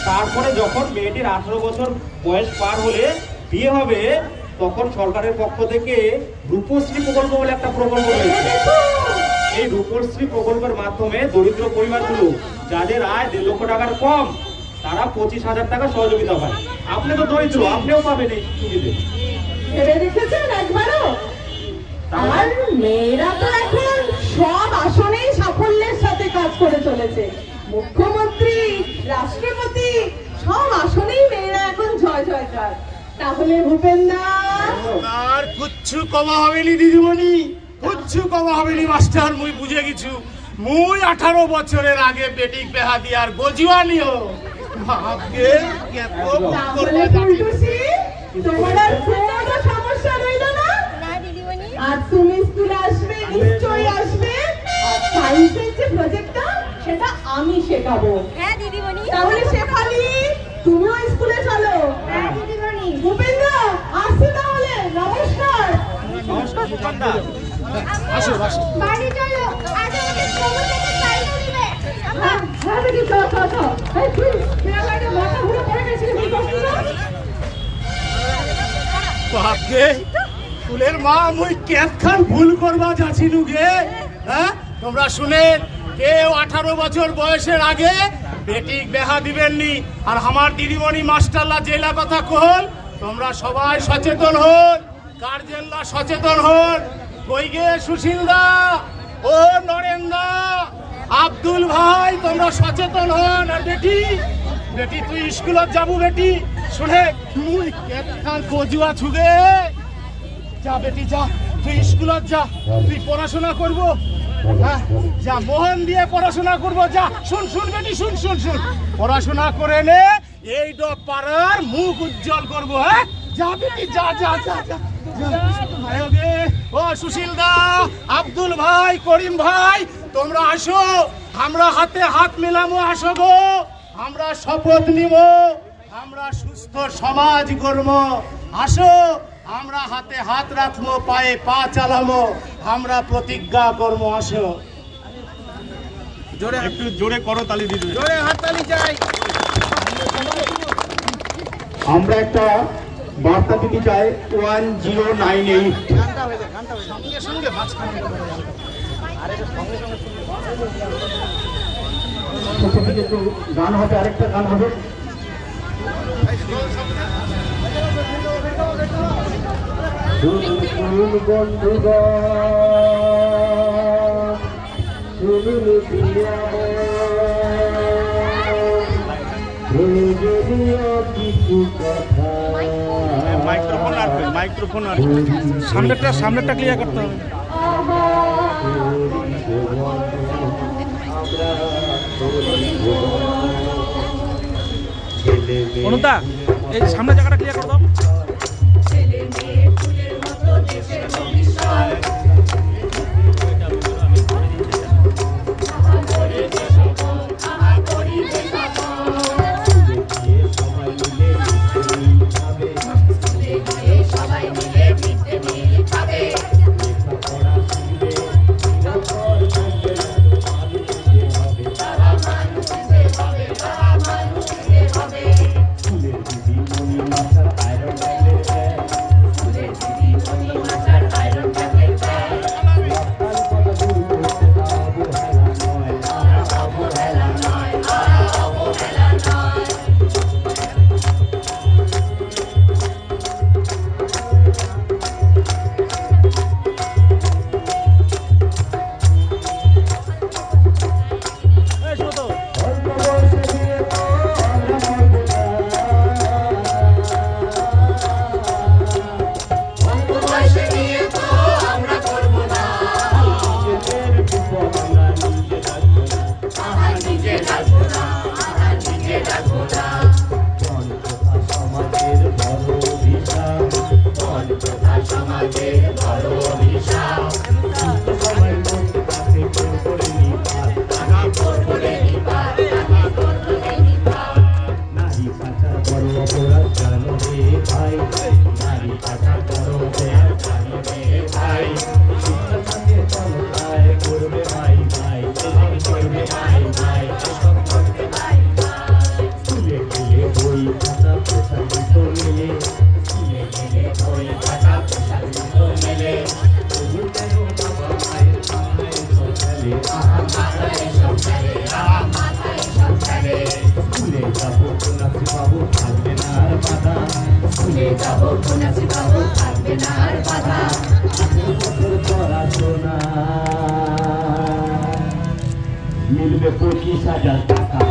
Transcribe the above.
তারপরে যখন মেয়েটির 18 বছর বয়স পার হলে বিয়ে হবে, তখন সরকারের পক্ষ থেকে রূপশ্রী প্রকল্প বলে একটা প্রকল্প রয়েছে। এই রূপশ্রী প্রকল্পের মাধ্যমে দরিদ্র পরিবারগুলো যাদের আয় 1.5 লক্ষ টাকার কম, তারা 25,000 টাকা সহযোগিতা পায়। আপনি তো দরিদ্র, আপনিও পাবেন এই সুবিধে। ভেবে দেখেছেন একবারও? আর মেয়েরা তো এখন সব আসনেই সাফল্যের সাথে কাজ করে চলেছে। মুখ্যমন্ত্রী, রাষ্ট্রপতি সব আসনেই মেয়েরা এখন জয় জয়কার। তাহলে ভূপেন্দা আর কিচ্ছু কমা হবেনি দিদিমণি, কিচ্ছু কমা হবেনি মাস্টার। মুই বুঝে গেছু। মুই 18 বছরের আগে বেটিক বেহা দিয়ার গজিওয়ানিও ভাবকে তাহলে ফুলটুসি, তোমার আর কোনো সমস্যা রইল না। আর তুমি স্কুলে আসবে, নিশ্চয়ই আসবে। আর সায়েন্সের যে প্রজেক্টটা, সেটা আমি শেখাবো। হ্যাঁ দিদিমণি। তাহলে শেফালি, তুমিও স্কুলে চলো। হ্যাঁ দিদিমণি। ভূপেন্দ্র আসছে তাহলে। নমস্কার। নমস্কার দোকানদার। আসো আসো। বাড়ি চলো, আজ আমাকে খবর থেকে চাইতে দিবে। হ্যাঁ হ্যাঁ বেটি, চল চল চল। এই তুই মেয়েটাকে মাথা ঘুরে পড়ে গেছিলি, তুই কষ্ট না। ভাবকে ফুলের মা মুই কেতখান ভুল করবা যাচ্ছিনু গে। হ্যাঁ, তোমরা শুনে কেউ 18 বছর বয়সের আগে বেটিক বেহা দিবেননি। আর আমার দিদিমণি মাস্টারলা জেলা কথা কহল, তোমরা সবাই সচেতন হন, গার্জেনরা সচেতন হন। কই গে সুশীলদা, ও নরেন্দা, আব্দুল ভাই, তোমরা সচেতন হন। আর বেটি, বেটি তুই স্কুলত যাবো বেটি। শুনে মুই কেতখান কজুয়া ছুগে। যা বেটি যা, তুই স্কুলত যা, তুই পড়াশোনা করবো। হ্যাঁ যা, মোহন দিয়ে পড়াশোনা করবো। যা, শুন শুন বেটি, শুন শুন শুন, পড়াশোনা করে নে, এই পাড়ার মুখ উজ্জ্বল করবো। হ্যাঁ যা বেটি, যা যা যা যা। ও সুশীল দা, আব্দুল ভাই, করিম ভাই, তোমরা আসো, আমরা হাতে হাত মেলামো। আসো গো, আমরা শপথ নিব, আমরা সুস্থ সমাজ গড়ব। আসো, আমরা হাতে হাত রাখবো, পায়ে পা চালাবো, আমরা প্রতিজ্ঞা করবো। আসো, জোরে, একটু জোরে করো তালি দিদি। জোরে হাততালি চাই। আমরা একটা বার্তা দিতে চাই। 1098 সঙ্গে সঙ্গে মাঝখানে একটু গান হবে, আরেকটা গান হবে। মাইক্রোফোন আসবে, মাইক্রোফোন আসবে, সামনেরটা ক্লিয়ার করতে হবে। অনুতা, এই সামনে জায়গাটা ক্লিয়ার করে দাও। কন্যাশ্রী পাবো থাকবে না আর বাধা স্কুলে যাব কন্যাশ্রী পাবো থাকবে না আর বাধা 18 বছর পড়াশোনা মিলবে 25,000 টাকা